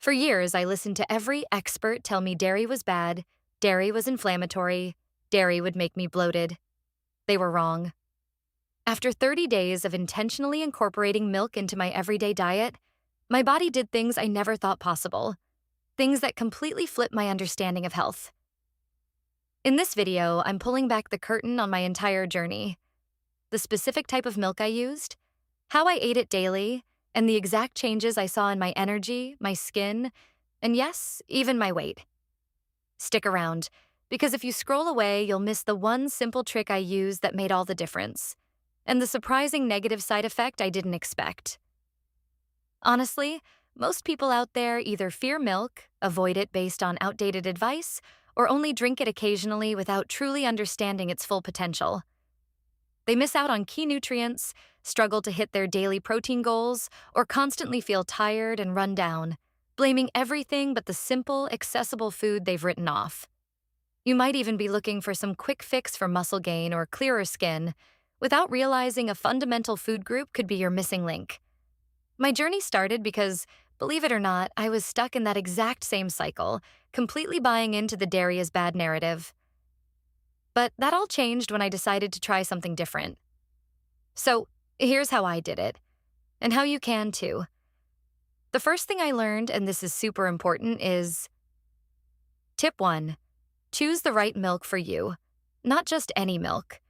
For years, I listened to every expert tell me dairy was bad, dairy was inflammatory, dairy would make me bloated. They were wrong. After 30 days of intentionally incorporating milk into my everyday diet, my body did things I never thought possible, things that completely flipped my understanding of health. In this video, I'm pulling back the curtain on my entire journey, the specific type of milk I used, how I ate it daily, and the exact changes I saw in my energy, my skin, and yes, even my weight. Stick around, because if you scroll away, you'll miss the one simple trick I used that made all the difference, and the surprising negative side effect I didn't expect. Honestly, most people out there either fear milk, avoid it based on outdated advice, or only drink it occasionally without truly understanding its full potential. They miss out on key nutrients, struggle to hit their daily protein goals, or constantly feel tired and run down, blaming everything but the simple, accessible food they've written off. You might even be looking for some quick fix for muscle gain or clearer skin, without realizing a fundamental food group could be your missing link. My journey started because, believe it or not, I was stuck in that exact same cycle, completely buying into the dairy is bad narrative. But that all changed when I decided to try something different. So, here's how I did it, and how you can too. The first thing I learned, and this is super important, is Tip 1. Choose the right milk for you, not just any milk.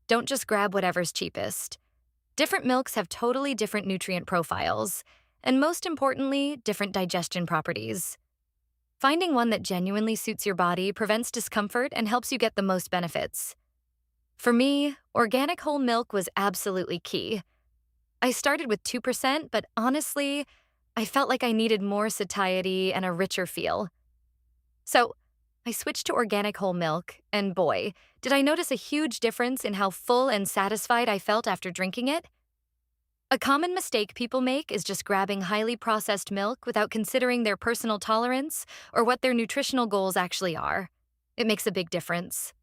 Don't just grab whatever's cheapest. Different milks have totally different nutrient profiles, and most importantly, different digestion properties. Finding one that genuinely suits your body prevents discomfort and helps you get the most benefits. For me, organic whole milk was absolutely key. I started with 2%, but honestly, I felt like I needed more satiety and a richer feel. So, I switched to organic whole milk, and boy, did I notice a huge difference in how full and satisfied I felt after drinking it. A common mistake people make is just grabbing highly processed milk without considering their personal tolerance or what their nutritional goals actually are. It makes a big difference.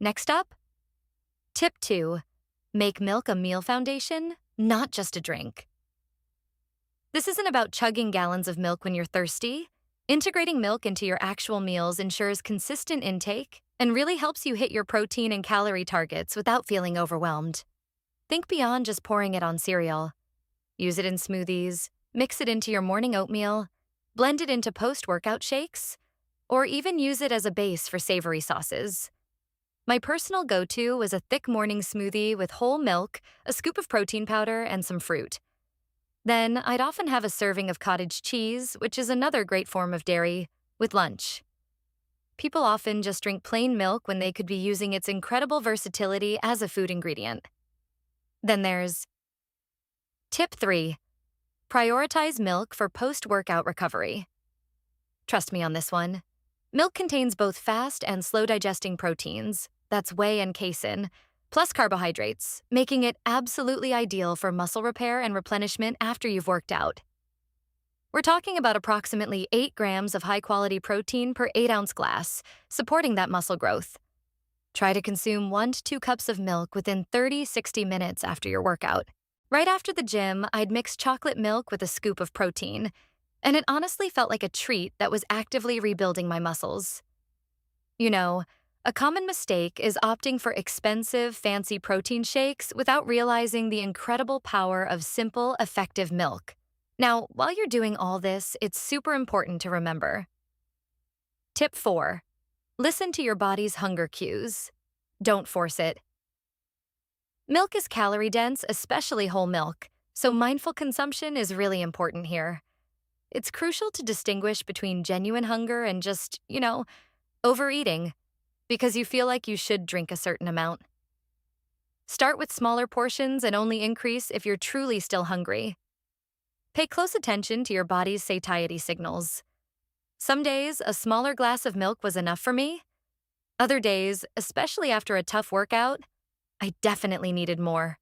Next up, Tip 2. Make milk a meal foundation, not just a drink. This isn't about chugging gallons of milk when you're thirsty. Integrating milk into your actual meals ensures consistent intake and really helps you hit your protein and calorie targets without feeling overwhelmed. Think beyond just pouring it on cereal. Use it in smoothies, mix it into your morning oatmeal, blend it into post-workout shakes, or even use it as a base for savory sauces. My personal go-to was a thick morning smoothie with whole milk, a scoop of protein powder, and some fruit. Then, I'd often have a serving of cottage cheese, which is another great form of dairy, with lunch. People often just drink plain milk when they could be using its incredible versatility as a food ingredient. Then there's Tip 3. Prioritize milk for post-workout recovery. Trust me on this one. Milk contains both fast and slow-digesting proteins, that's whey and casein, plus carbohydrates, making it absolutely ideal for muscle repair and replenishment after you've worked out. We're talking about approximately 8 grams of high-quality protein per 8-ounce glass, supporting that muscle growth. Try to consume 1 to 2 cups of milk within 30-60 minutes after your workout. Right after the gym, I'd mix chocolate milk with a scoop of protein, and it honestly felt like a treat that was actively rebuilding my muscles. You know, a common mistake is opting for expensive, fancy protein shakes without realizing the incredible power of simple, effective milk. Now, while you're doing all this, it's super important to remember. Tip 4. Listen to your body's hunger cues. Don't force it. Milk is calorie-dense, especially whole milk, so mindful consumption is really important here. It's crucial to distinguish between genuine hunger and just, overeating, because you feel like you should drink a certain amount. Start with smaller portions and only increase if you're truly still hungry. Pay close attention to your body's satiety signals. Some days, a smaller glass of milk was enough for me. Other days, especially after a tough workout, I definitely needed more.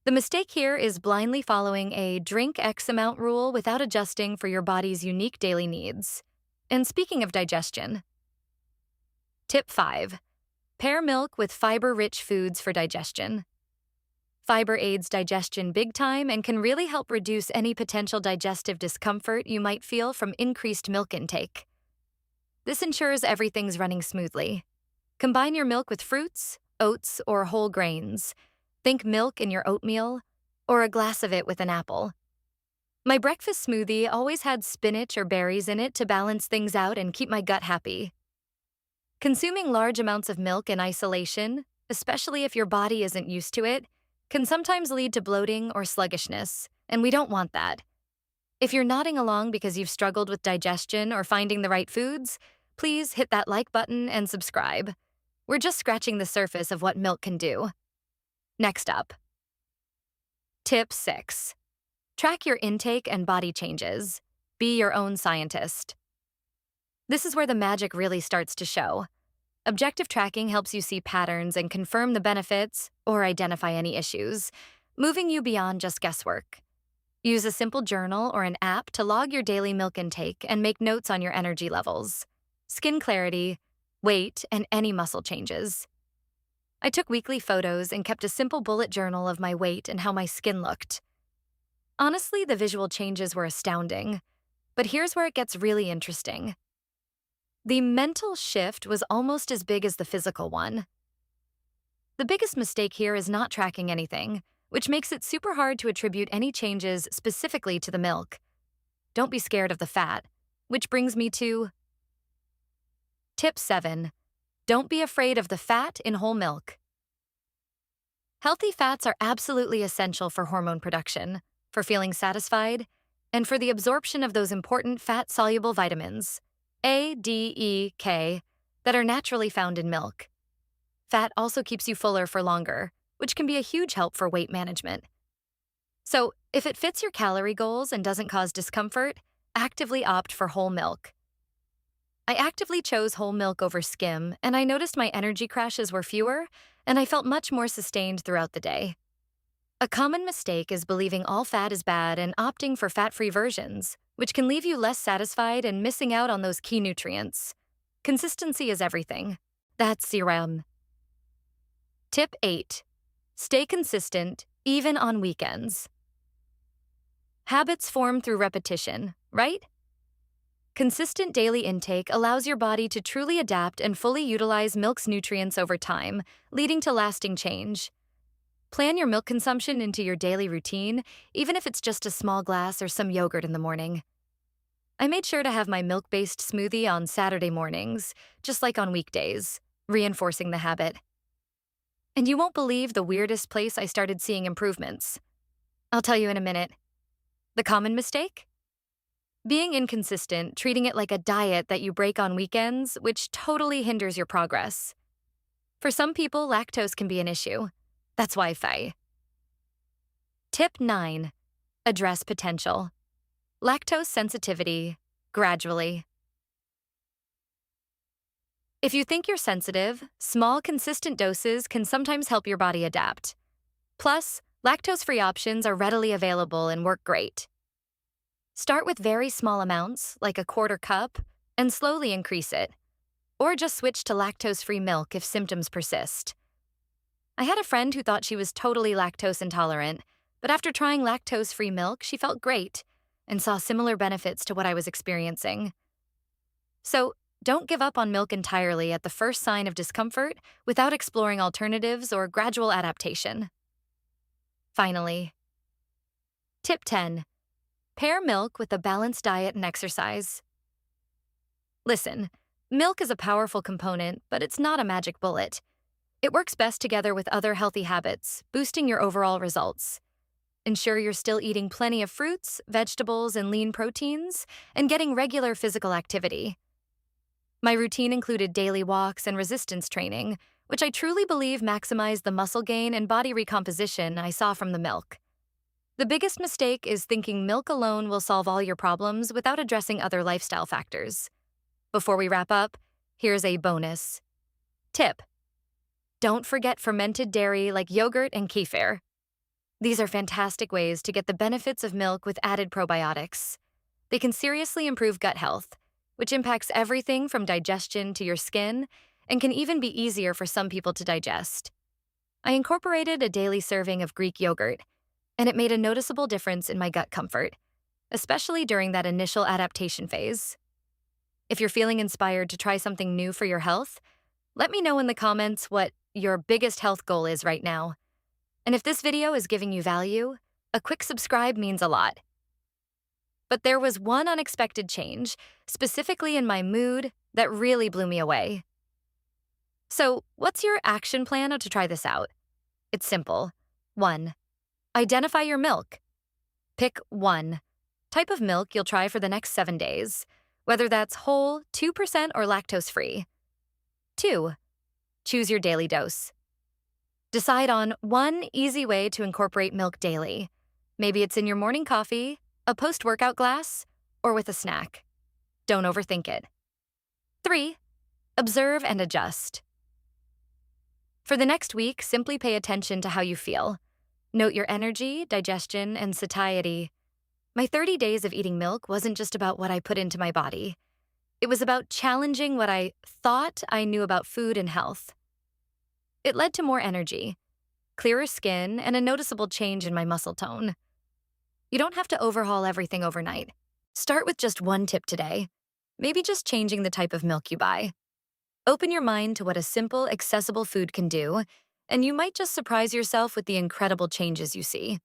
The mistake here is blindly following a drink X amount rule without adjusting for your body's unique daily needs. And speaking of digestion, Tip 5. Pair milk with fiber-rich foods for digestion. Fiber aids digestion big time and can really help reduce any potential digestive discomfort you might feel from increased milk intake. This ensures everything's running smoothly. Combine your milk with fruits, oats, or whole grains. Think milk in your oatmeal, or a glass of it with an apple. My breakfast smoothie always had spinach or berries in it to balance things out and keep my gut happy. Consuming large amounts of milk in isolation, especially if your body isn't used to it, can sometimes lead to bloating or sluggishness, and we don't want that. If you're nodding along because you've struggled with digestion or finding the right foods, please hit that like button and subscribe. We're just scratching the surface of what milk can do. Next up. Tip 6. Track your intake and body changes. Be your own scientist. This is where the magic really starts to show. Objective tracking helps you see patterns and confirm the benefits or identify any issues, moving you beyond just guesswork. Use a simple journal or an app to log your daily milk intake and make notes on your energy levels, skin clarity, weight, and any muscle changes. I took weekly photos and kept a simple bullet journal of my weight and how my skin looked. Honestly, the visual changes were astounding, but here's where it gets really interesting. The mental shift was almost as big as the physical one. The biggest mistake here is not tracking anything, which makes it super hard to attribute any changes specifically to the milk. Don't be scared of the fat, which brings me to Tip 7. Don't be afraid of the fat in whole milk. Healthy fats are absolutely essential for hormone production, for feeling satisfied, and for the absorption of those important fat-soluble vitamins, A, D, E, K, that are naturally found in milk. Fat also keeps you fuller for longer, which can be a huge help for weight management. So, if it fits your calorie goals and doesn't cause discomfort, actively opt for whole milk. I actively chose whole milk over skim, and I noticed my energy crashes were fewer, and I felt much more sustained throughout the day. A common mistake is believing all fat is bad and opting for fat-free versions, which can leave you less satisfied and missing out on those key nutrients. Consistency is everything. That's serum. Tip 8. Stay consistent, even on weekends. Habits form through repetition, right? Consistent daily intake allows your body to truly adapt and fully utilize milk's nutrients over time, leading to lasting change. Plan your milk consumption into your daily routine, even if it's just a small glass or some yogurt in the morning. I made sure to have my milk-based smoothie on Saturday mornings, just like on weekdays, reinforcing the habit. And you won't believe the weirdest place I started seeing improvements. I'll tell you in a minute. The common mistake? Being inconsistent, treating it like a diet that you break on weekends, which totally hinders your progress. For some people, lactose can be an issue. That's Wi-Fi. Tip 9. Address potential. Lactose sensitivity, gradually. If you think you're sensitive, small, consistent doses can sometimes help your body adapt. Plus, lactose-free options are readily available and work great. Start with very small amounts, like a quarter cup, and slowly increase it. Or just switch to lactose-free milk if symptoms persist. I had a friend who thought she was totally lactose intolerant, but after trying lactose-free milk, she felt great and saw similar benefits to what I was experiencing. So, don't give up on milk entirely at the first sign of discomfort without exploring alternatives or gradual adaptation. Finally, Tip 10. Pair milk with a balanced diet and exercise. Listen, milk is a powerful component, but it's not a magic bullet. It works best together with other healthy habits, boosting your overall results. Ensure you're still eating plenty of fruits, vegetables, and lean proteins, and getting regular physical activity. My routine included daily walks and resistance training, which I truly believe maximized the muscle gain and body recomposition I saw from the milk. The biggest mistake is thinking milk alone will solve all your problems without addressing other lifestyle factors. Before we wrap up, here's a bonus tip. Don't forget fermented dairy like yogurt and kefir. These are fantastic ways to get the benefits of milk with added probiotics. They can seriously improve gut health, which impacts everything from digestion to your skin and can even be easier for some people to digest. I incorporated a daily serving of Greek yogurt, and it made a noticeable difference in my gut comfort, especially during that initial adaptation phase. If you're feeling inspired to try something new for your health, let me know in the comments what your biggest health goal is right now. And if this video is giving you value, a quick subscribe means a lot. But there was one unexpected change, specifically in my mood, that really blew me away. So, what's your action plan to try this out? It's simple. 1. Identify your milk. Pick one type of milk you'll try for the next 7 days, whether that's whole, 2%, or lactose-free. 2. Choose your daily dose. Decide on one easy way to incorporate milk daily. Maybe it's in your morning coffee, a post-workout glass, or with a snack. Don't overthink it. 3. Observe and adjust. For the next week, simply pay attention to how you feel. Note your energy, digestion, and satiety. My 30 days of eating milk wasn't just about what I put into my body. It was about challenging what I thought I knew about food and health. It led to more energy, clearer skin, and a noticeable change in my muscle tone. You don't have to overhaul everything overnight. Start with just one tip today, maybe just changing the type of milk you buy. Open your mind to what a simple, accessible food can do, and you might just surprise yourself with the incredible changes you see.